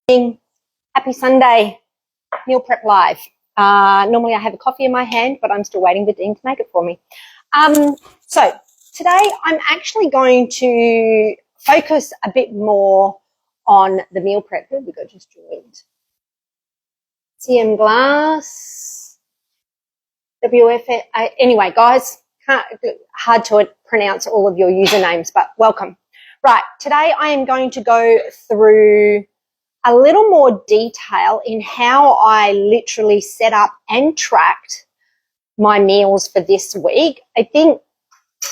Happy Sunday, Meal Prep Live. Normally I have a coffee in my hand, but I'm still waiting for Dean to make it for me. So today I'm actually going to focus a bit more on the meal prep. Who have we got just joined? CM Glass, WF. Anyway, guys, hard to pronounce all of your usernames, but welcome. Right, today I am going to go through a little more detail in how I literally set up and tracked my meals for this week. I think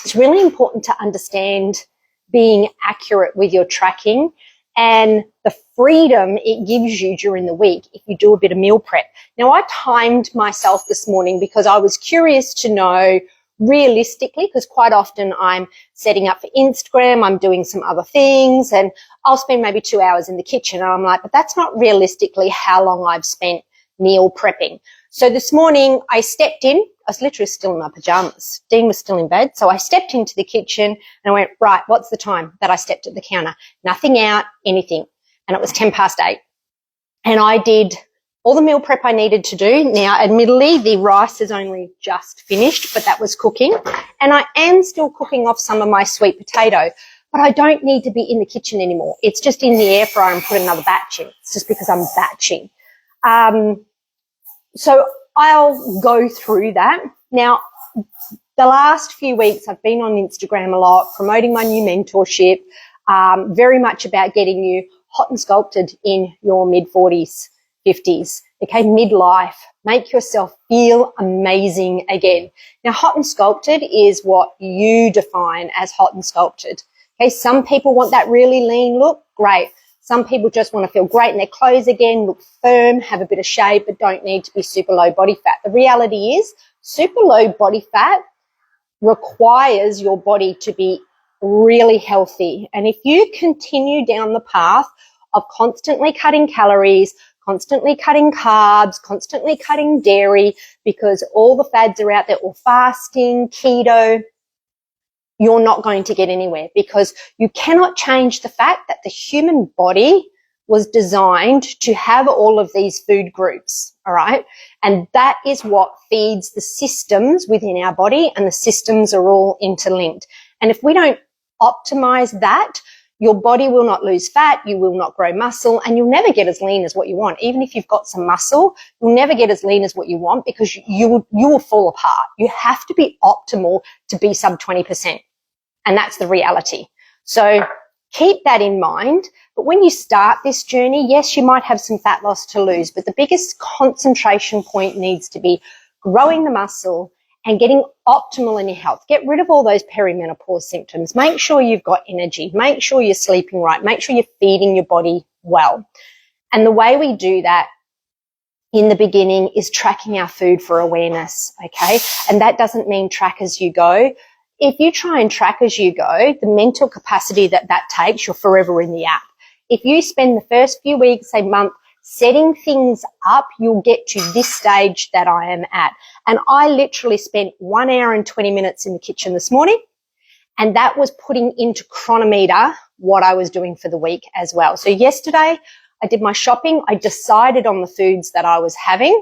it's really important to understand being accurate with your tracking and the freedom it gives you during the week if you do a bit of meal prep. Now, I timed myself this morning because I was curious to know realistically, because quite often I'm setting up for Instagram, I'm doing some other things, and I'll spend maybe 2 hours in the kitchen, and I'm like, but that's not realistically how long I've spent meal prepping. So this morning I stepped in. I was literally still in my pajamas. Dean was still in bed. So I stepped into the kitchen and I went, right, what's the time that I stepped at the counter? Nothing out, anything. And it was 8:10. And I did all the meal prep I needed to do. Now, admittedly, the rice is only just finished, but that was cooking. And I am still cooking off some of my sweet potato, but I don't need to be in the kitchen anymore. It's just in the air fryer and put another batch in. It's just because I'm batching. So I'll go through that. Now, the last few weeks I've been on Instagram a lot, promoting my new mentorship, very much about getting you hot and sculpted in your mid-40s, 50s, okay, midlife. Make yourself feel amazing again. Now, hot and sculpted is what you define as hot and sculpted. Okay, some people want that really lean look, great. Some people just want to feel great in their clothes again, look firm, have a bit of shape, but don't need to be super low body fat. The reality is super low body fat requires your body to be really healthy. And if you continue down the path of constantly cutting calories, constantly cutting carbs, constantly cutting dairy, because all the fads are out there, or fasting, keto, you're not going to get anywhere, because you cannot change the fact that the human body was designed to have all of these food groups, all right? And that is what feeds the systems within our body, and the systems are all interlinked. And if we don't optimize that, your body will not lose fat, you will not grow muscle, and you'll never get as lean as what you want. Even if you've got some muscle, you'll never get as lean as what you want, because you will fall apart. You have to be optimal to be sub 20%. And that's the reality. So keep that in mind. But when you start this journey, yes, you might have some fat loss to lose, but the biggest concentration point needs to be growing the muscle and getting optimal in your health. Get rid of all those perimenopause symptoms. Make sure you've got energy. Make sure you're sleeping right. Make sure you're feeding your body well. And the way we do that in the beginning is tracking our food for awareness, okay? And that doesn't mean track as you go. If you try and track as you go, the mental capacity that takes, you're forever in the app. If you spend the first few weeks, say month, setting things up, you'll get to this stage that I am at. And I literally spent 1 hour and 20 minutes in the kitchen this morning, and that was putting into chronometer what I was doing for the week as well. So yesterday I did my shopping. I decided on the foods that I was having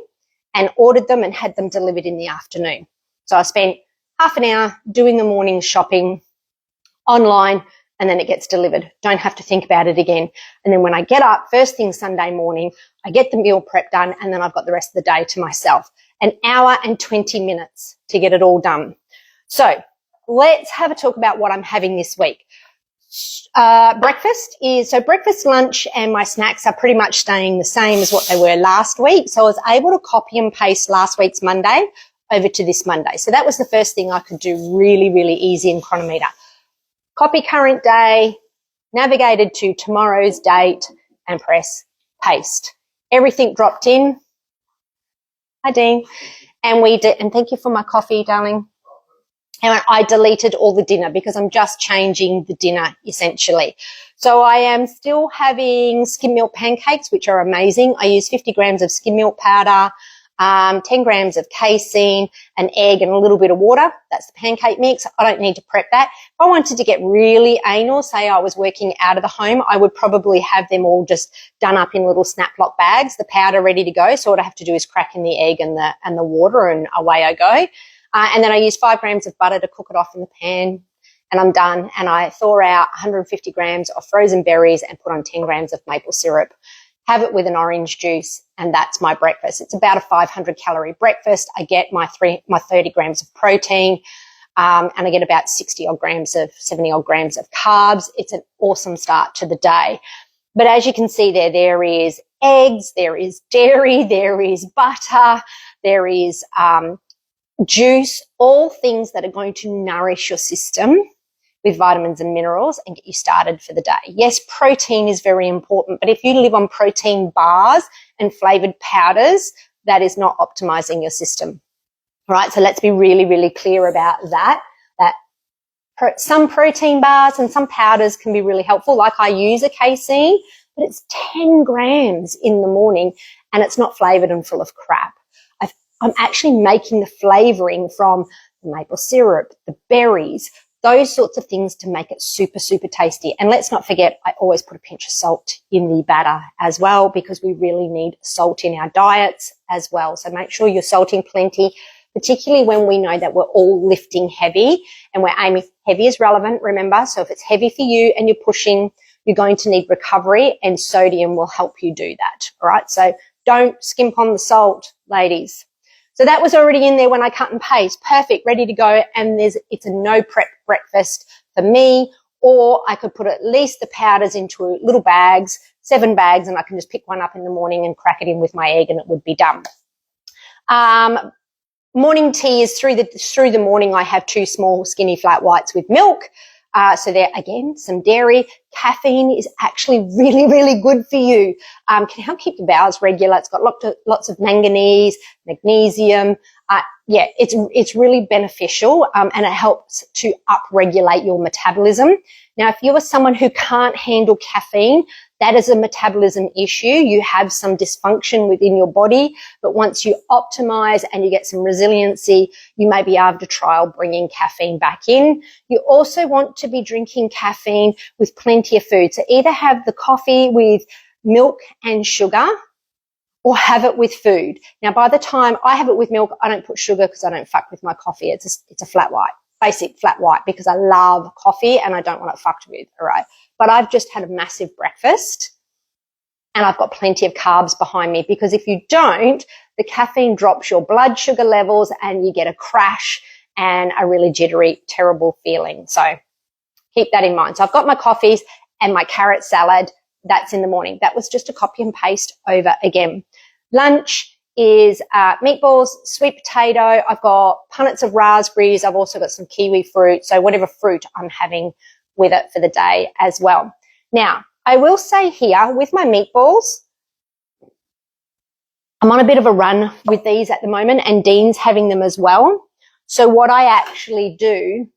and ordered them and had them delivered in the afternoon. So I spent half an hour doing the morning shopping online, and then it gets delivered. Don't have to think about it again. And then when I get up, first thing Sunday morning, I get the meal prep done, and then I've got the rest of the day to myself. 1 hour and 20 minutes to get it all done. So let's have a talk about what I'm having this week. Breakfast, lunch, and my snacks are pretty much staying the same as what they were last week. So I was able to copy and paste last week's Monday over to this Monday. So that was the first thing I could do really, really easy in chronometer. Copy current day, navigated to tomorrow's date, and press paste. Everything dropped in. Hi, Dean. And we did, and thank you for my coffee, darling. And I deleted all the dinner because I'm just changing the dinner essentially. So I am still having skim milk pancakes, which are amazing. I use 50 grams of skim milk powder, 10 grams of casein, an egg and a little bit of water. That's the pancake mix. I don't need to prep that. If I wanted to get really anal, say I was working out of the home, I would probably have them all just done up in little snap lock bags, the powder ready to go. So what I have to do is crack in the egg and the water, and away I go. And then I use 5 grams of butter to cook it off in the pan, and I'm done. And I thaw out 150 grams of frozen berries and put on 10 grams of maple syrup. Have it with an orange juice, and that's my breakfast. It's about a 500 calorie breakfast. I get my 30 grams of protein, and I get about 70 odd grams of carbs. It's an awesome start to the day. But as you can see there is eggs, there is dairy, there is butter, there is juice, all things that are going to nourish your system with vitamins and minerals and get you started for the day. Yes, protein is very important, but if you live on protein bars and flavored powders, that is not optimizing your system. All right, so let's be really, really clear about that. Some protein bars and some powders can be really helpful. Like I use a casein, but it's 10 grams in the morning and it's not flavored and full of crap. I'm actually making the flavoring from the maple syrup, the berries, those sorts of things to make it super, super tasty. And let's not forget, I always put a pinch of salt in the batter as well, because we really need salt in our diets as well. So make sure you're salting plenty, particularly when we know that we're all lifting heavy and we're aiming. Heavy is relevant, remember. So if it's heavy for you and you're pushing, you're going to need recovery, and sodium will help you do that. All right. So don't skimp on the salt, ladies. So that was already in there when I cut and paste. Perfect, ready to go. And it's a no prep breakfast for me. Or I could put at least the powders into little bags, 7 bags, and I can just pick one up in the morning and crack it in with my egg, and it would be done. Morning tea is through the morning. I have 2 small skinny flat whites with milk. So there, again, some dairy. Caffeine is actually really, really good for you. Can help keep your bowels regular. It's got lots of manganese, magnesium. Yeah, it's really beneficial, and it helps to upregulate your metabolism. Now, if you are someone who can't handle caffeine, that is a metabolism issue. You have some dysfunction within your body, but once you optimize and you get some resiliency, you may be able to trial bringing caffeine back in. You also want to be drinking caffeine with plenty of food. So either have the coffee with milk and sugar, or have it with food. Now, by the time I have it with milk, I don't put sugar because I don't fuck with my coffee. It's a flat white, basic flat white, because I love coffee and I don't want it fucked with, all right? But I've just had a massive breakfast and I've got plenty of carbs behind me, because if you don't, the caffeine drops your blood sugar levels and you get a crash and a really jittery, terrible feeling. So keep that in mind. So I've got my coffees and my carrot salad. That's in the morning. That was just a copy and paste over again. Lunch is meatballs, sweet potato. I've got punnets of raspberries. I've also got some kiwi fruit. So whatever fruit I'm having with it for the day as well. Now, I will say here with my meatballs, I'm on a bit of a run with these at the moment, and Dean's having them as well. So what I actually do,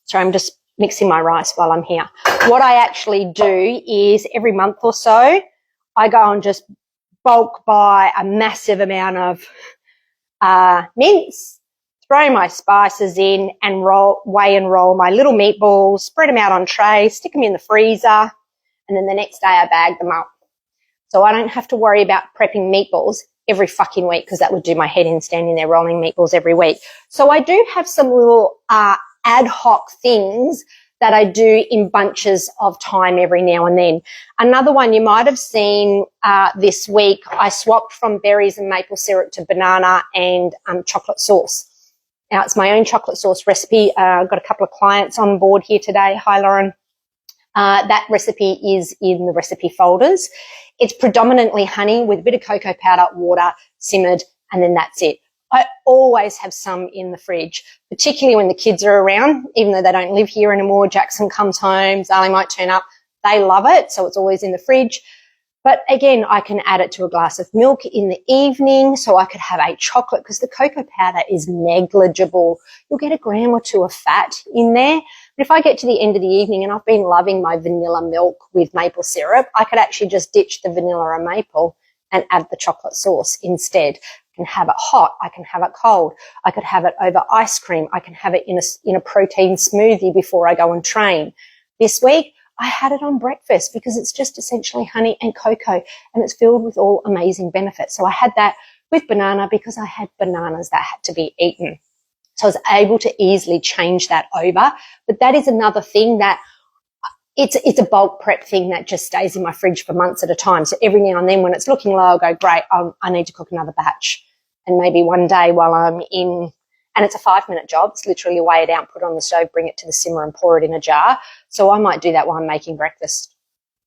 sorry, I'm just mixing my rice while I'm here. What I actually do is every month or so, I go and just bulk buy a massive amount of mince, throw my spices in and weigh and roll my little meatballs, spread them out on trays, stick them in the freezer, and then the next day I bag them up. So I don't have to worry about prepping meatballs every fucking week, because that would do my head in standing there rolling meatballs every week. So I do have some little ad hoc things that I do in bunches of time every now and then. Another one you might have seen this week, I swapped from berries and maple syrup to banana and chocolate sauce. Now, it's my own chocolate sauce recipe. I've got a couple of clients on board here today. Hi, Lauren. That recipe is in the recipe folders. It's predominantly honey with a bit of cocoa powder, water, simmered, and then that's it. I always have some in the fridge, particularly when the kids are around, even though they don't live here anymore. Jackson comes home, Zali might turn up. They love it, so it's always in the fridge. But again, I can add it to a glass of milk in the evening, so I could have a chocolate, because the cocoa powder is negligible. You'll get a gram or 2 of fat in there. But if I get to the end of the evening and I've been loving my vanilla milk with maple syrup, I could actually just ditch the vanilla and maple and add the chocolate sauce instead. can have it hot. I can have it cold. I could have it over ice cream. I can have it in a protein smoothie before I go and train. This week, I had it on breakfast because it's just essentially honey and cocoa, and it's filled with all amazing benefits. So I had that with banana because I had bananas that had to be eaten. So I was able to easily change that over. But that is another thing that it's a bulk prep thing that just stays in my fridge for months at a time. So every now and then when it's looking low, I'll go, great, I need to cook another batch. And maybe one day while I'm in, and it's a 5-minute job, it's literally weigh it out, put it on the stove, bring it to the simmer and pour it in a jar. So I might do that while I'm making breakfast.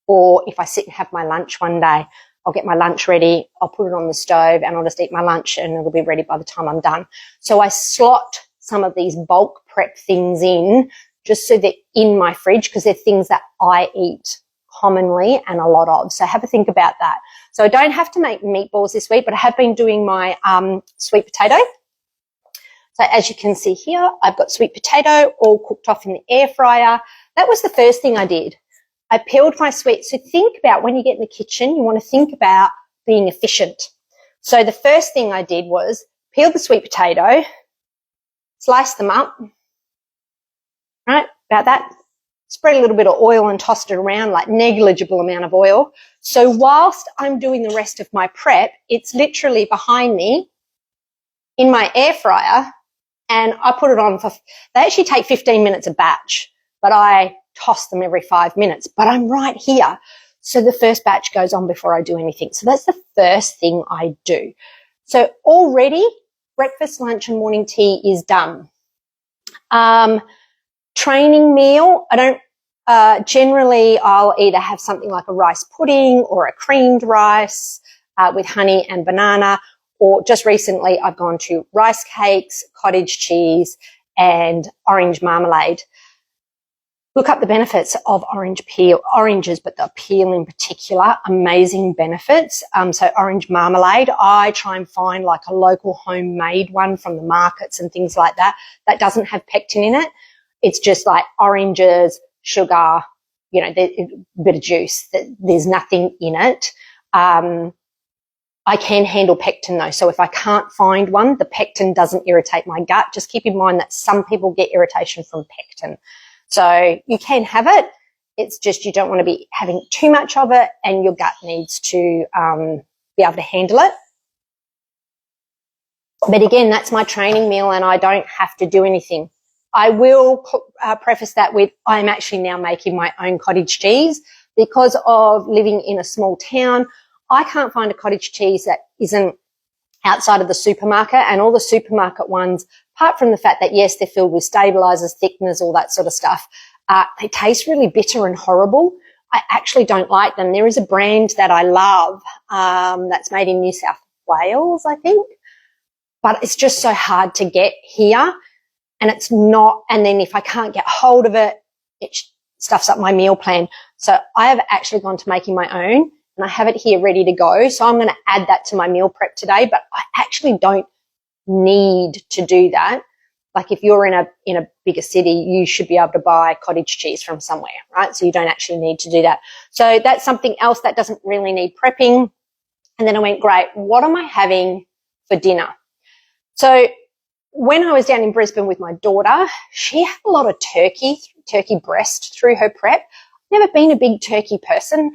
Or if I sit and have my lunch one day, I'll get my lunch ready, I'll put it on the stove and I'll just eat my lunch and it'll be ready by the time I'm done. So I slot some of these bulk prep things in just so they're in my fridge because they're things that I eat commonly and a lot of. So have a think about that. So I don't have to make meatballs this week, but I have been doing my sweet potato. So as you can see here, I've got sweet potato all cooked off in the air fryer. That was the first thing I did. I peeled my sweet. So think about when you get in the kitchen, you want to think about being efficient. So the first thing I did was peel the sweet potato, slice them up, right, about that, spread a little bit of oil and tossed it around, like negligible amount of oil. So whilst I'm doing the rest of my prep, it's literally behind me in my air fryer, and I put it on for, they actually take 15 minutes a batch, but I toss them every 5 minutes, but I'm right here. So the first batch goes on before I do anything. So that's the first thing I do. So already breakfast, lunch and morning tea is done. Training meal, I don't, generally I'll either have something like a rice pudding or a creamed rice with honey and banana, or just recently I've gone to rice cakes, cottage cheese and orange marmalade. Look up the benefits of oranges, but the peel in particular, amazing benefits. So orange marmalade, I try and find like a local homemade one from the markets and things like that, that doesn't have pectin in it. It's just like oranges, sugar, you know, a bit of juice. There's nothing in it. I can handle pectin though. So if I can't find one, the pectin doesn't irritate my gut. Just keep in mind that some people get irritation from pectin. So you can have it. It's just you don't want to be having too much of it and your gut needs to be able to handle it. But again, that's my training meal and I don't have to do anything. I will preface that with I'm actually now making my own cottage cheese because of living in a small town. I can't find a cottage cheese that isn't outside of the supermarket, and all the supermarket ones, apart from the fact that, yes, they're filled with stabilizers, thickeners, all that sort of stuff, they taste really bitter and horrible. I actually don't like them. There is a brand that I love that's made in New South Wales, I think, but it's just so hard to get here. And it's not, and then if I can't get hold of it, it stuffs up my meal plan. So I have actually gone to making my own and I have it here ready to go. So I'm going to add that to my meal prep today, but I actually don't need to do that. Like if you're in a bigger city, you should be able to buy cottage cheese from somewhere, right? So you don't actually need to do that. So that's something else that doesn't really need prepping. And then I went, great, what am I having for dinner? So when I was down in Brisbane with my daughter, she had a lot of turkey breast through her prep. Never been a big turkey person.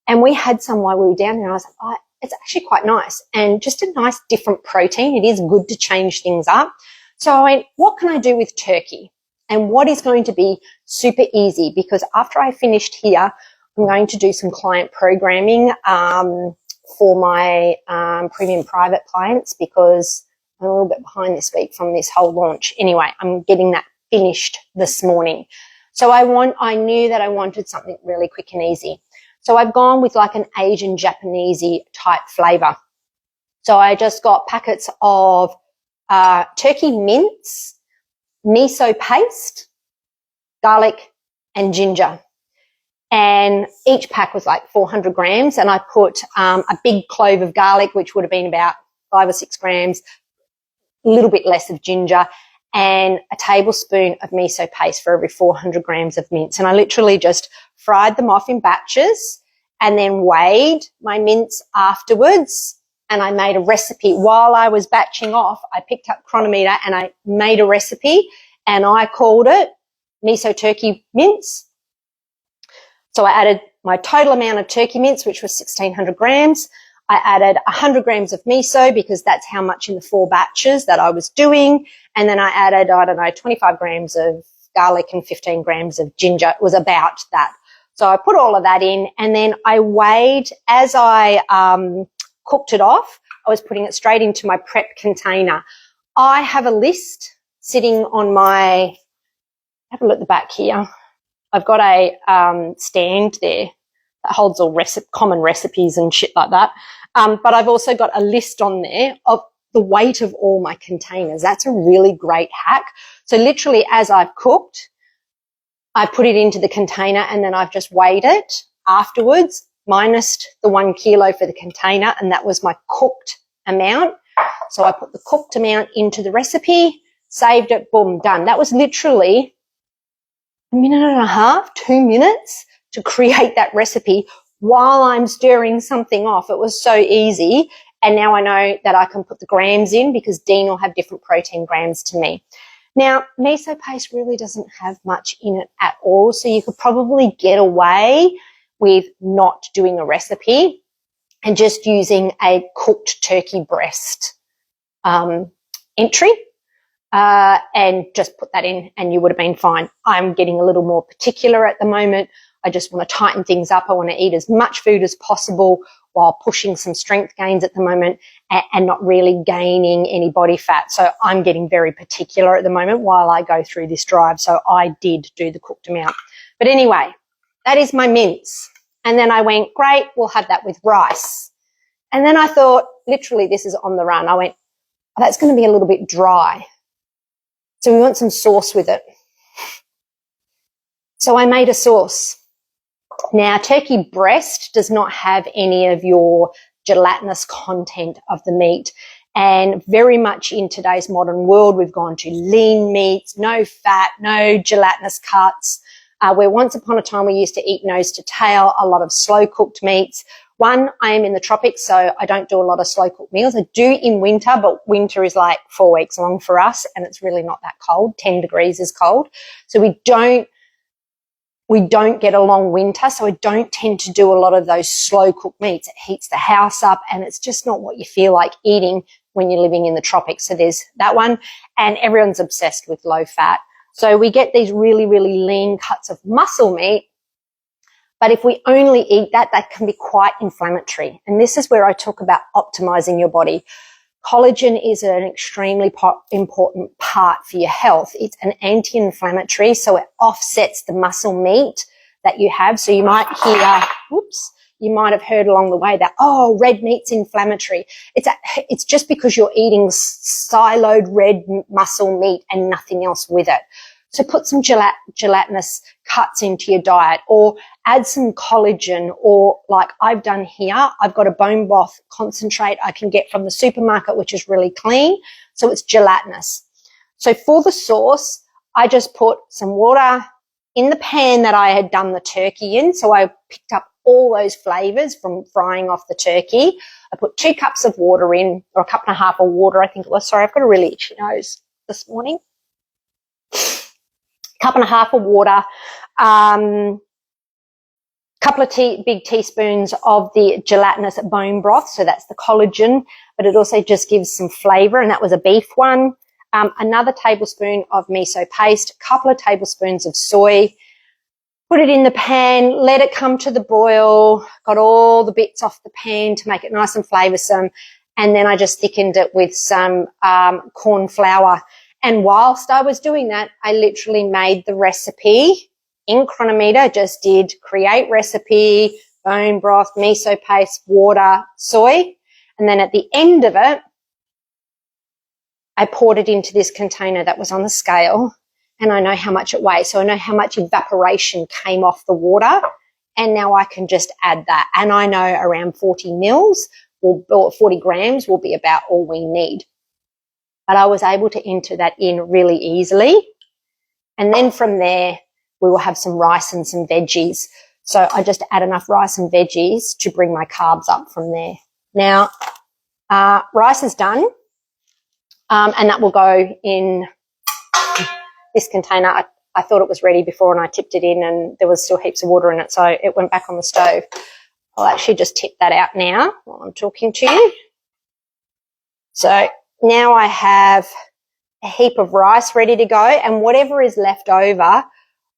And we had some while we were down there. And I was like, oh, it's actually quite nice. And just a nice different protein. It is good to change things up. So I went, what can I do with turkey? And what is going to be super easy? Because after I finished here, I'm going to do some client programming for my premium private clients because I'm a little bit behind this week from this whole launch. Anyway, I'm getting that finished this morning. So I knew that I wanted something really quick and easy. So I've gone with like an Asian Japanesey type flavor. So I just got packets of turkey mince, miso paste, garlic and ginger. And each pack was like 400 grams. And I put a big clove of garlic, which would have been about 5 or 6 grams, a little bit less of ginger, and a tablespoon of miso paste for every 400 grams of mince. And I literally just fried them off in batches and then weighed my mince afterwards and I made a recipe. While I was batching off, I picked up Chronometer and I made a recipe, and I called it miso turkey mince. So I added my total amount of turkey mince, which was 1,600 grams. I added 100 grams of miso because that's how much in the 4 batches that I was doing. And then I added, 25 grams of garlic and 15 grams of ginger. It was about that. So I put all of that in, and then I weighed as I cooked it off. I was putting it straight into my prep container. I have a list sitting on my, have a look at the back here. I've got a stand there that holds all common recipes and shit like that. But I've also got a list on there of the weight of all my containers. That's a really great hack. So literally as I've cooked, I put it into the container, and then I've just weighed it afterwards, minus the 1 kilo for the container, and that was my cooked amount. So I put the cooked amount into the recipe, saved it, boom, done. That was literally a minute and a half, 2 minutes to create that recipe while I'm stirring something off. It was so easy. And now I know that I can put the grams in because Dean will have different protein grams to me. Now, miso paste really doesn't have much in it at all, so you could probably get away with not doing a recipe and just using a cooked turkey breast entry and just put that in, and you would have been fine. I'm getting a little more particular at the moment. I just want to tighten things up. I want to eat as much food as possible while pushing some strength gains at the moment and not really gaining any body fat. So I'm getting very particular at the moment while I go through this drive. So I did do the cooked amount. But anyway, that is my mince. And then I went, great, we'll have that with rice. And then I thought, literally, this is on the run. I went, oh, that's going to be a little bit dry. So we want some sauce with it. So I made a sauce. Now, turkey breast does not have any of your gelatinous content of the meat. And very much in today's modern world, we've gone to lean meats, no fat, no gelatinous cuts. Where once upon a time we used to eat nose to tail, a lot of slow cooked meats. One, I am in the tropics, so I don't do a lot of slow cooked meals. I do in winter, but winter is like 4 weeks long for us, and it's really not that cold. 10 degrees is cold. So we don't get a long winter, so I don't tend to do a lot of those slow cooked meats. It heats the house up, and it's just not what you feel like eating when you're living in the tropics. So there's that one, and everyone's obsessed with low fat. So we get these really, really lean cuts of muscle meat, but if we only eat that, that can be quite inflammatory. And this is where I talk about optimizing your body. Collagen is an extremely important part for your health. It's an anti-inflammatory, so it offsets the muscle meat that you have. So you might hear, you might have heard along the way that, oh, red meat's inflammatory. It's just because you're eating siloed red muscle meat and nothing else with it. So put some gelatinous cuts into your diet, or add some collagen, or like I've done here, I've got a bone broth concentrate I can get from the supermarket, which is really clean. So it's gelatinous. So for the sauce, I just put some water in the pan that I had done the turkey in. So I picked up all those flavors from frying off the turkey. I put 2 cups of water in, or a cup and a half of water, I think it was. Sorry, I've got a really itchy nose this morning. Cup and a half of water, couple of big teaspoons of the gelatinous bone broth, so that's the collagen, but it also just gives some flavor, and that was a beef one. Another tablespoon of miso paste, a couple of tablespoons of soy. Put it in the pan, let it come to the boil, got all the bits off the pan to make it nice and flavoursome, and then I just thickened it with some corn flour. And whilst I was doing that, I literally made the recipe in Chronometer, just did create recipe, bone broth, miso paste, water, soy. And then at the end of it, I poured it into this container that was on the scale, and I know how much it weighs. So I know how much evaporation came off the water, and now I can just add that. And I know around 40 mils or 40 grams will be about all we need. But I was able to enter that in really easily. And then from there, we will have some rice and some veggies. So I just add enough rice and veggies to bring my carbs up from there. Now, Rice is done, and that will go in this container. I thought it was ready before, and I tipped it in, and there was still heaps of water in it, so it went back on the stove. I'll actually just tip that out now while I'm talking to you. So now I have a heap of rice ready to go, and whatever is left over,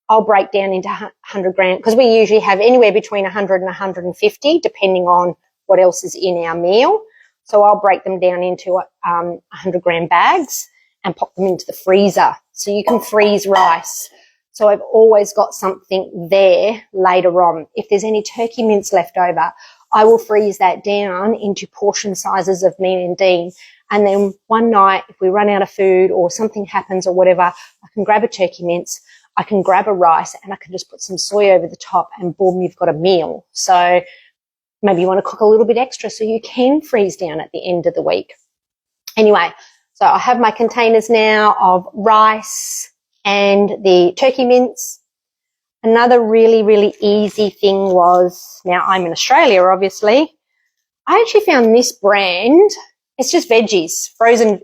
I'll break down into 100 gram, because we usually have anywhere between 100 and 150, depending on what else is in our meal. So I'll break them down into 100 gram bags and pop them into the freezer. So you can freeze rice. So I've always got something there later on. If there's any turkey mince left over, I will freeze that down into portion sizes of me and Dean. And then one night, if we run out of food or something happens or whatever, I can grab a turkey mince, I can grab a rice, and I can just put some soy over the top, and boom, you've got a meal. So maybe you want to cook a little bit extra so you can freeze down at the end of the week. Anyway, so I have my containers now of rice and the turkey mince. Another really, really easy thing was, now I'm in Australia, obviously. I actually found this brand. It's just veggies, frozen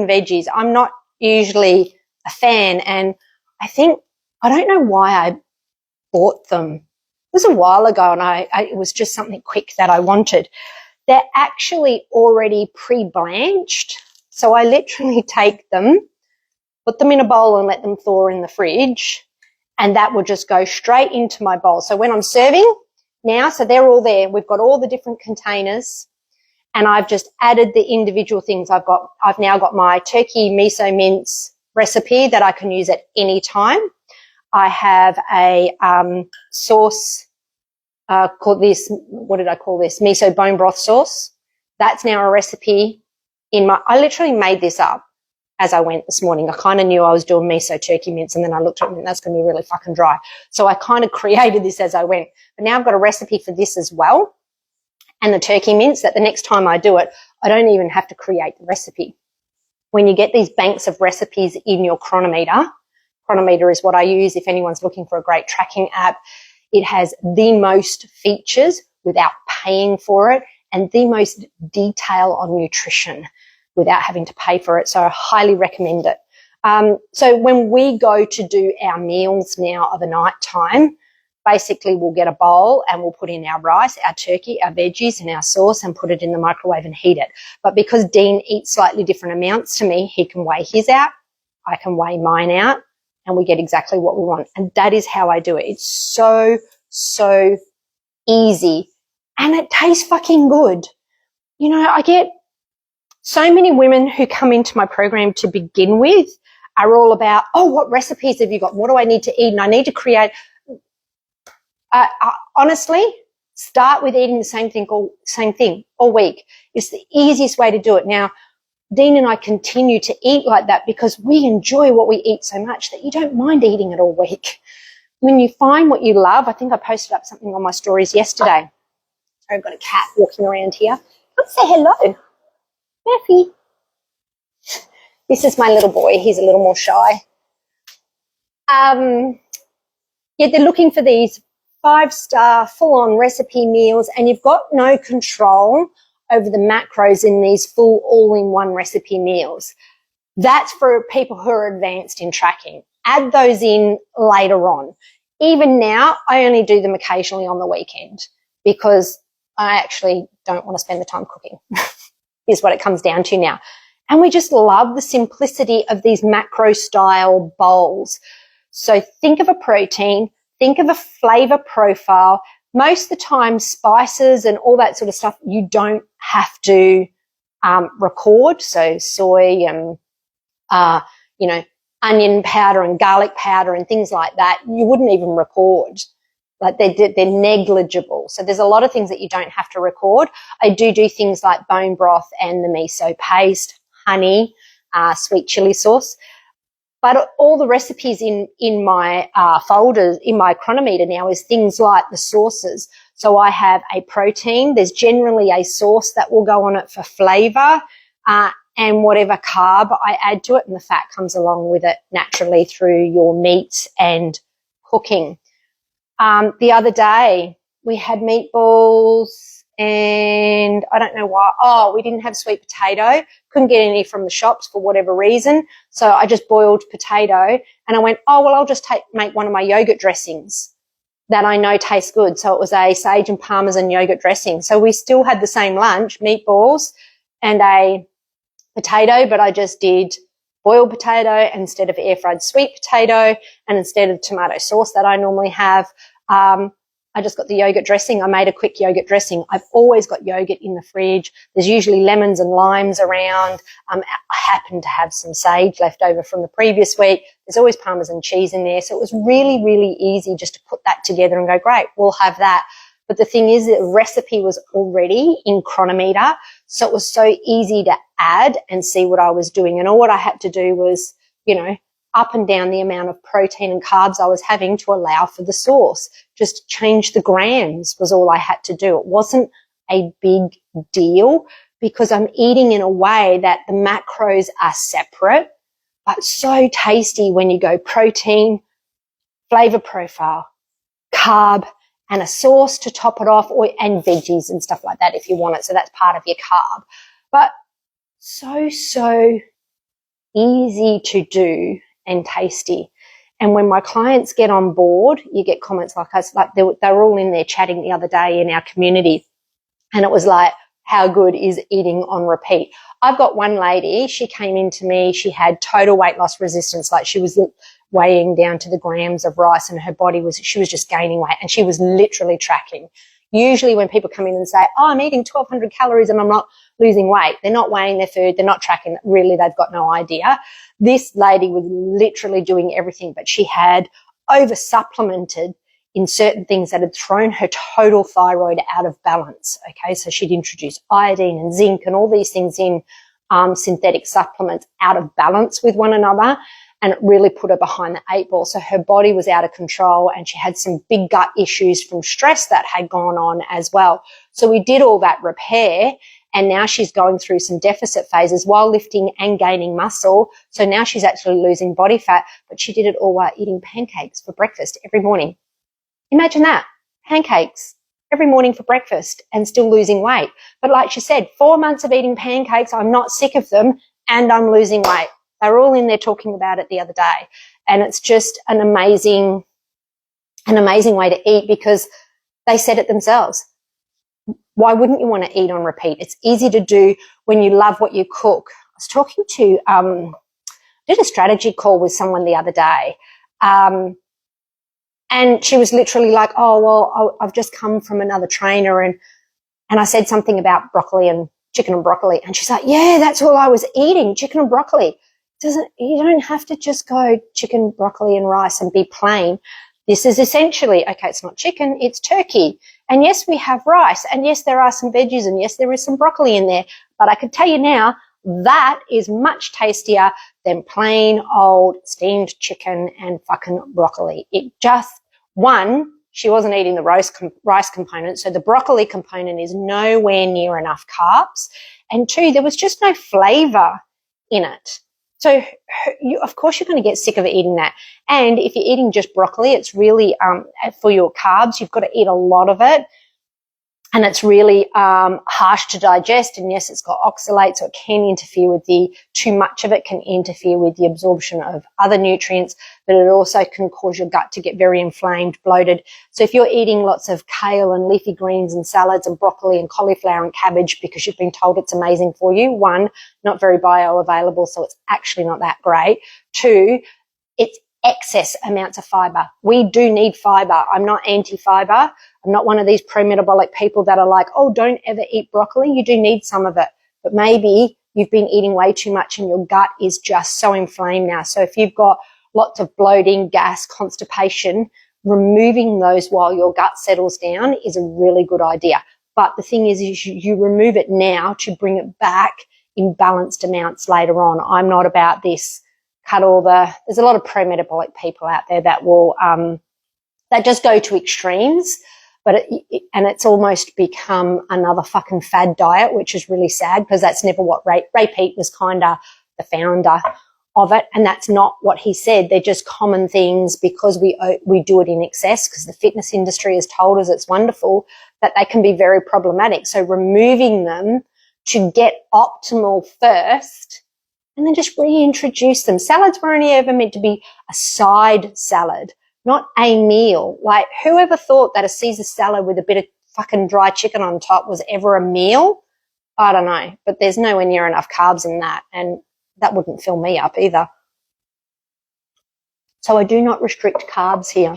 veggies. I'm not usually a fan, and I don't know why I bought them. It was a while ago, and it was just something quick that I wanted. They're actually already pre-blanched, so I literally take them, put them in a bowl and let them thaw in the fridge, and that will just go straight into my bowl. So when I'm serving now, so they're all there. We've got all the different containers, and I've just added the individual things. I've now got my turkey miso mince recipe that I can use at any time. I have a sauce called this, what did I call this? Miso bone broth sauce. That's now a recipe I literally made this up as I went this morning. I kind of knew I was doing miso turkey mince, and then I looked at it and that's going to be really fucking dry. So I kind of created this as I went. But now I've got a recipe for this as well, and the turkey mince, that the next time I do it, I don't even have to create the recipe. When you get these banks of recipes in your chronometer is what I use if anyone's looking for a great tracking app. It has the most features without paying for it, and the most detail on nutrition without having to pay for it. So I highly recommend it. So when we go to do our meals now of a night time, basically we'll get a bowl and we'll put in our rice, our turkey, our veggies and our sauce and put it in the microwave and heat it. But because Dean eats slightly different amounts to me, he can weigh his out, I can weigh mine out, and we get exactly what we want. And that is how I do it. It's so, so easy, and it tastes fucking good. You know, I get so many women who come into my program to begin with are all about, oh, what recipes have you got? What do I need to eat? And I need to create. Honestly, start with eating the same thing all week. It's the easiest way to do it. Now, Dean and I continue to eat like that because we enjoy what we eat so much that you don't mind eating it all week. When you find what you love, I think I posted up something on my stories yesterday. I've got a cat walking around here. Let's say hello. Murphy. This is my little boy. He's a little more shy. Yeah, they're looking for these 5-star full-on recipe meals, and you've got no control over the macros in these full all-in-one recipe meals. That's for people who are advanced in tracking. Add those in later on. Even now, I only do them occasionally on the weekend because I actually don't want to spend the time cooking, is what it comes down to now. And we just love the simplicity of these macro-style bowls. So think of a protein, think of a flavor profile. Most of the time, spices and all that sort of stuff, you don't have to record. So soy and, onion powder and garlic powder and things like that, you wouldn't even record. Like they're negligible. So there's a lot of things that you don't have to record. I do things like bone broth and the miso paste, honey, sweet chili sauce. But all the recipes in my folders, in my chronometer now, is things like the sauces. So I have a protein. There's generally a sauce that will go on it for flavor, and whatever carb I add to it, and the fat comes along with it naturally through your meats and cooking. The other day we had meatballs and I don't know why. Oh, we didn't have sweet potato. Couldn't get any from the shops for whatever reason. So I just boiled potato, and I went, oh, well, I'll just make one of my yogurt dressings that I know tastes good. So it was a sage and parmesan yogurt dressing. So we still had the same lunch, meatballs and a potato, but I just did boiled potato instead of air fried sweet potato, and instead of tomato sauce that I normally have, I just got the yogurt dressing. I made a quick yogurt dressing. I've always got yogurt in the fridge. There's usually lemons and limes around. I happen to have some sage left over from the previous week. There's always Parmesan cheese in there. So it was really, really easy just to put that together and go, great, we'll have that. But the thing is, the recipe was already in Chronometer, so it was so easy to add and see what I was doing. And all what I had to do was, up and down the amount of protein and carbs I was having to allow for the sauce. Just change the grams was all I had to do. It wasn't a big deal because I'm eating in a way that the macros are separate, but so tasty when you go protein, flavor profile, carb, and a sauce to top it off, and veggies and stuff like that if you want it. So that's part of your carb. But so easy to do and tasty. And when my clients get on board, you get comments like us, like they were all in there chatting the other day in our community. And it was like, how good is eating on repeat? I've got one lady, she came into me, she had total weight loss resistance, like she was weighing down to the grams of rice and she was just gaining weight, and she was literally tracking. Usually when people come in and say, oh, I'm eating 1,200 calories and I'm not losing weight, they're not weighing their food, they're not tracking. Really, they've got no idea. This lady was literally doing everything, but she had over supplemented in certain things that had thrown her total thyroid out of balance. Okay, so she'd introduced iodine and zinc and all these things in synthetic supplements out of balance with one another, and it really put her behind the eight ball. So her body was out of control, and she had some big gut issues from stress that had gone on as well. So we did all that repair, and now she's going through some deficit phases while lifting and gaining muscle. So now she's actually losing body fat, but she did it all while eating pancakes for breakfast every morning. Imagine that, pancakes every morning for breakfast and still losing weight. But like she said, 4 months of eating pancakes, I'm not sick of them and I'm losing weight. They were all in there talking about it the other day. And it's just an amazing way to eat, because they said it themselves. Why wouldn't you want to eat on repeat? It's easy to do when you love what you cook. I was talking to, did a strategy call with someone the other day. And she was literally like, oh, well, I've just come from another trainer, and I said something about broccoli and chicken and broccoli. And she's like, yeah, that's all I was eating, chicken and broccoli. You don't have to just go chicken, broccoli and rice and be plain. This is essentially, okay, it's not chicken, it's turkey. And yes, we have rice. And yes, there are some veggies, and yes, there is some broccoli in there. But I can tell you now, that is much tastier than plain old steamed chicken and fucking broccoli. It just, one, she wasn't eating the rice component, so the broccoli component is nowhere near enough carbs. And two, there was just no flavor in it. So of course you're going to get sick of eating that. And if you're eating just broccoli, it's really, for your carbs, you've got to eat a lot of it. And it's really harsh to digest. And yes, it's got oxalate, so it can interfere with too much of it can interfere with the absorption of other nutrients, but it also can cause your gut to get very inflamed, bloated. So if you're eating lots of kale and leafy greens and salads and broccoli and cauliflower and cabbage because you've been told it's amazing for you, one, not very bioavailable, so it's actually not that great. Two, it's excess amounts of fiber. We do need fiber. I'm not anti-fiber. I'm not one of these pro-metabolic people that are like, oh, don't ever eat broccoli. You do need some of it. But maybe you've been eating way too much and your gut is just so inflamed now. So if you've got lots of bloating, gas, constipation, removing those while your gut settles down is a really good idea. But the thing is you remove it now to bring it back in balanced amounts later on. I'm not about this. There's a lot of pro-metabolic people out there that will, that just go to extremes, but it's almost become another fucking fad diet, which is really sad because that's never what Ray Peat was kind of the founder of it, and that's not what he said. They're just common things because we do it in excess, because the fitness industry has told us it's wonderful, that they can be very problematic. So removing them to get optimal first, and then just reintroduce them. Salads were only ever meant to be a side salad, not a meal. Like, whoever thought that a Caesar salad with a bit of fucking dry chicken on top was ever a meal? I don't know, but there's nowhere near enough carbs in that, and that wouldn't fill me up either. So I do not restrict carbs here.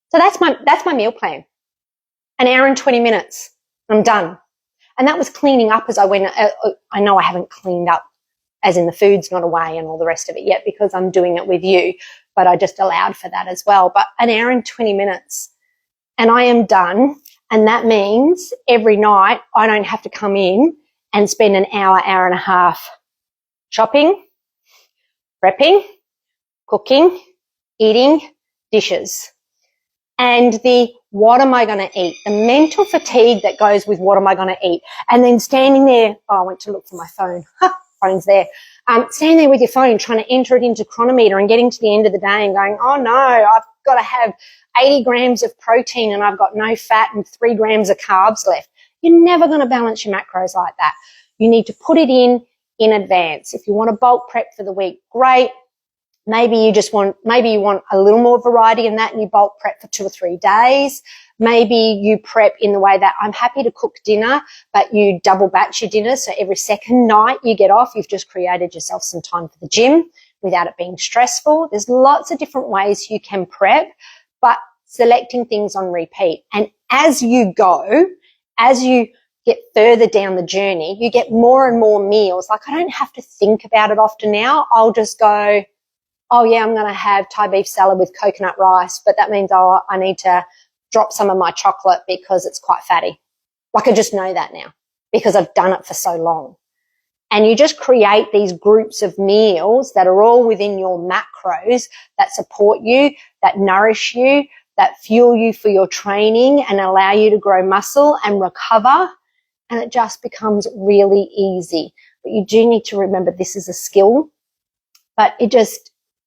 So that's my meal plan. An hour and 20 minutes. I'm done. And that was cleaning up as I went. I know I haven't cleaned up, as in the food's not away and all the rest of it yet, because I'm doing it with you, but I just allowed for that as well. But an hour and 20 minutes and I am done. And that means every night I don't have to come in and spend an hour, hour and a half shopping, prepping, cooking, eating, dishes. And the what am I going to eat? The mental fatigue that goes with what am I going to eat? And then standing there, I went to look for my phone. Phone's there. Standing there with your phone trying to enter it into Chronometer and getting to the end of the day and going, oh no, I've got to have 80 grams of protein and I've got no fat and 3 grams of carbs left. You're never going to balance your macros like that. You need to put it in advance. If you want to bulk prep for the week, great. Maybe you want a little more variety in that and you bulk prep for 2 or 3 days. Maybe you prep in the way that I'm happy to cook dinner, but you double batch your dinner. So every second night you get off, you've just created yourself some time for the gym without it being stressful. There's lots of different ways you can prep, but selecting things on repeat. And as you go, as you get further down the journey, you get more and more meals. Like, I don't have to think about it often now. I'll just go, oh yeah, I'm going to have Thai beef salad with coconut rice, but that means I need to drop some of my chocolate because it's quite fatty. Like, I just know that now because I've done it for so long. And you just create these groups of meals that are all within your macros that support you, that nourish you, that fuel you for your training and allow you to grow muscle and recover. And it just becomes really easy. But you do need to remember this is a skill, but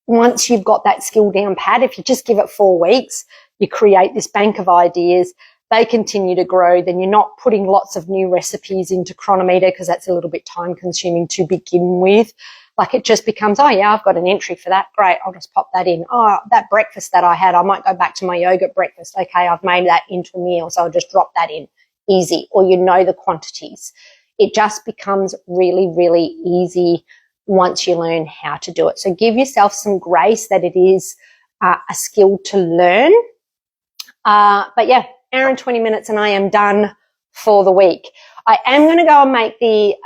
once you've got that skill down pat, if you just give it 4 weeks, you create this bank of ideas, they continue to grow, then you're not putting lots of new recipes into Chronometer because that's a little bit time consuming to begin with. Like, it just becomes, oh yeah, I've got an entry for that. Great, I'll just pop that in. Oh, that breakfast that I had, I might go back to my yogurt breakfast. Okay, I've made that into a meal, so I'll just drop that in. Easy. Or you know the quantities. It just becomes really, really easy once you learn how to do it. So give yourself some grace that it is a skill to learn. But yeah, hour and 20 minutes and I am done for the week. I am going to go and make the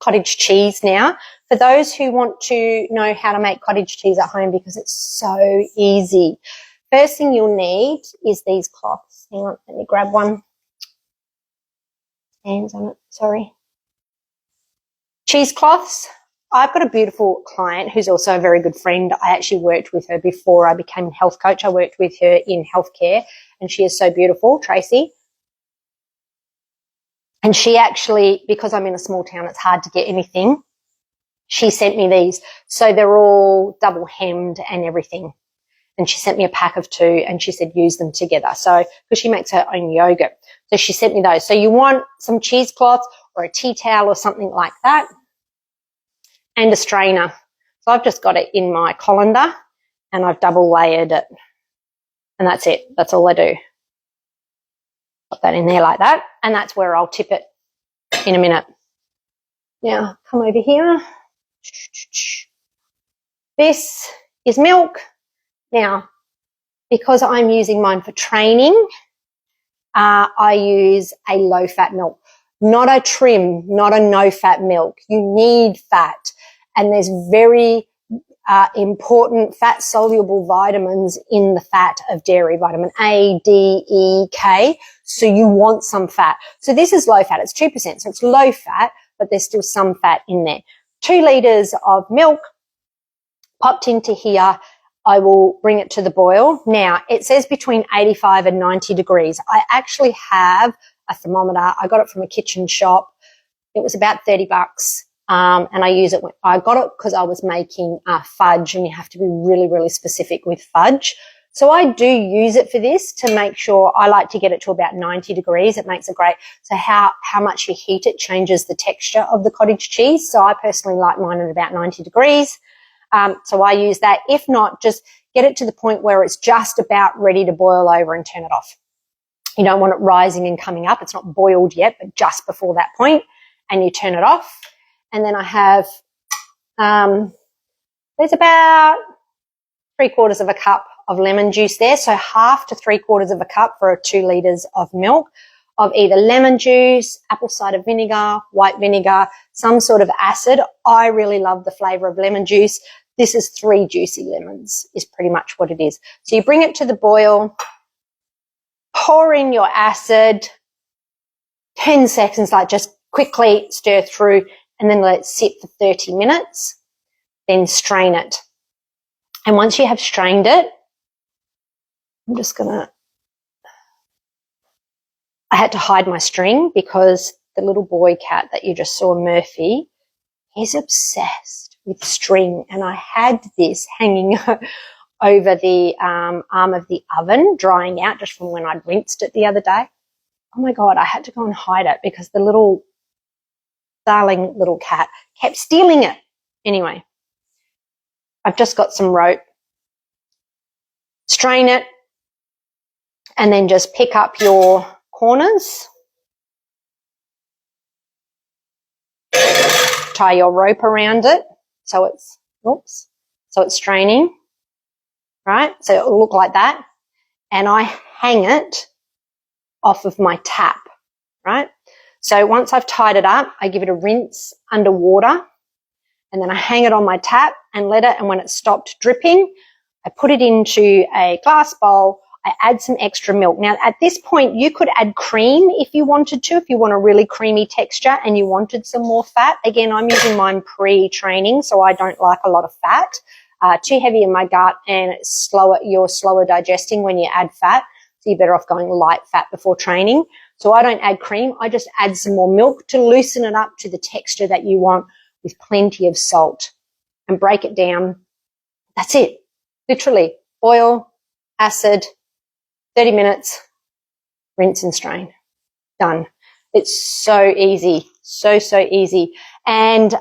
cottage cheese now. For those who want to know how to make cottage cheese at home, because it's so easy. First thing you'll need is these cloths. Hang on, let me grab one. Hands on it, sorry. Cheesecloths. I've got a beautiful client who's also a very good friend. I actually worked with her before I became a health coach. I worked with her in healthcare and she is so beautiful, Tracy. And she actually, because I'm in a small town, it's hard to get anything. She sent me these. So they're all double hemmed and everything. And she sent me a pack of 2 and she said use them together. So, because she makes her own yogurt. So she sent me those. So you want some cheesecloths or a tea towel or something like that, and a strainer. So I've just got it in my colander and I've double layered it. And that's it. That's all I do. Put that in there like that. And that's where I'll tip it in a minute. Now, come over here. This is milk. Now, because I'm using mine for training, I use a low-fat milk. Not a trim, not a no-fat milk. You need fat. And there's very important fat-soluble vitamins in the fat of dairy, vitamin A, D, E, K. So you want some fat. So this is low fat. It's 2%. So it's low fat, but there's still some fat in there. 2 litres of milk popped into here. I will bring it to the boil. Now, it says between 85 and 90 degrees. I actually have a thermometer. I got it from a kitchen shop. It was about $30. And I use it I got it because I was making fudge, and you have to be really, really specific with fudge. So I do use it for this to make sure. I like to get it to about 90 degrees. It makes it great. So how much you heat it changes the texture of the cottage cheese. So I personally like mine at about 90 degrees. So I use that. If not, just get it to the point where it's just about ready to boil over and turn it off. You don't want it rising and coming up. It's not boiled yet, but just before that point, and you turn it off. And then I have, there's about 3/4 of a cup of lemon juice there. So 1/2 to 3/4 of a cup for 2 litres of milk, of either lemon juice, apple cider vinegar, white vinegar, some sort of acid. I really love the flavour of lemon juice. This is 3 juicy lemons is pretty much what it is. So you bring it to the boil, pour in your acid, 10 seconds, like just quickly stir through, and then let it sit for 30 minutes. Then strain it. And once you have strained it, I'm just going to, I had to hide my string because the little boy cat that you just saw, Murphy, he's obsessed with string. And I had this hanging over the arm of the oven, drying out just from when I'd rinsed it the other day. Oh my God, I had to go and hide it because the little darling little cat kept stealing it. Anyway, I've just got some rope. Strain it, and then just pick up your corners. Tie your rope around it so it's, so it's straining, right? So it'll look like that. And I hang it off of my tap, right? So once I've tied it up, I give it a rinse under water, and then I hang it on my tap and let it, and when it's stopped dripping, I put it into a glass bowl. I add some extra milk. Now, at this point, you could add cream if you wanted to, if you want a really creamy texture and you wanted some more fat. Again, I'm using mine pre-training, so I don't like a lot of fat. Too heavy in my gut, and it's slower. You're slower digesting when you add fat, so you're better off going light fat before training. So I don't add cream. I just add some more milk to loosen it up to the texture that you want, with plenty of salt, and break it down. That's it. Literally, boil, acid, 30 minutes, rinse and strain. Done. It's so easy, so easy. And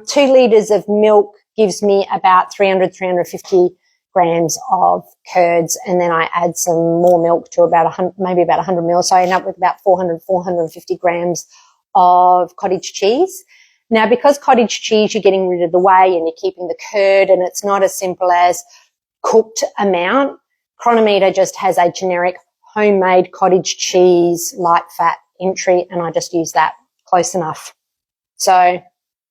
2 litres of milk gives me about 300, 350 grams of curds, and then I add some more milk to about 100, maybe about 100 mils, so I end up with about 400, 450 grams of cottage cheese. Now, because cottage cheese, you're getting rid of the whey and you're keeping the curd, and it's not as simple as cooked amount. Chronometer just has a generic homemade cottage cheese light fat entry, and I just use that. Close enough. So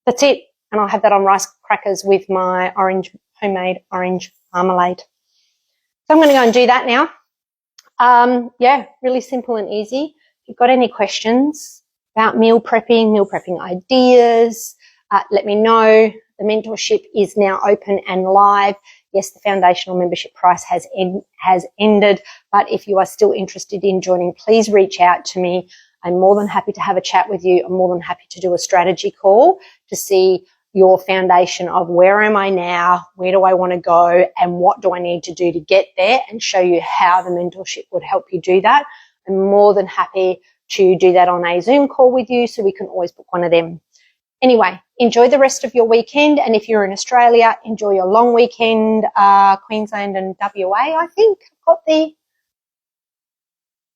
that's it. And I'll have that on rice crackers with my homemade orange marmalade. So I'm going to go and do that now. Yeah, really simple and easy. If you've got any questions about meal prepping ideas, let me know. The mentorship is now open and live. Yes, the foundational membership price has ended, but if you are still interested in joining, please reach out to me. I'm more than happy to have a chat with you. I'm more than happy to do a strategy call to see your foundation of where am I now, where do I want to go, and what do I need to do to get there, and show you how the mentorship would help you do that. I'm more than happy to do that on a Zoom call with you, so we can always book one of them. Anyway, enjoy the rest of your weekend, and if you're in Australia, enjoy your long weekend. Queensland and WA, I think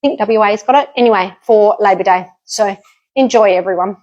WA's got it. Anyway, for Labor Day. So enjoy, everyone.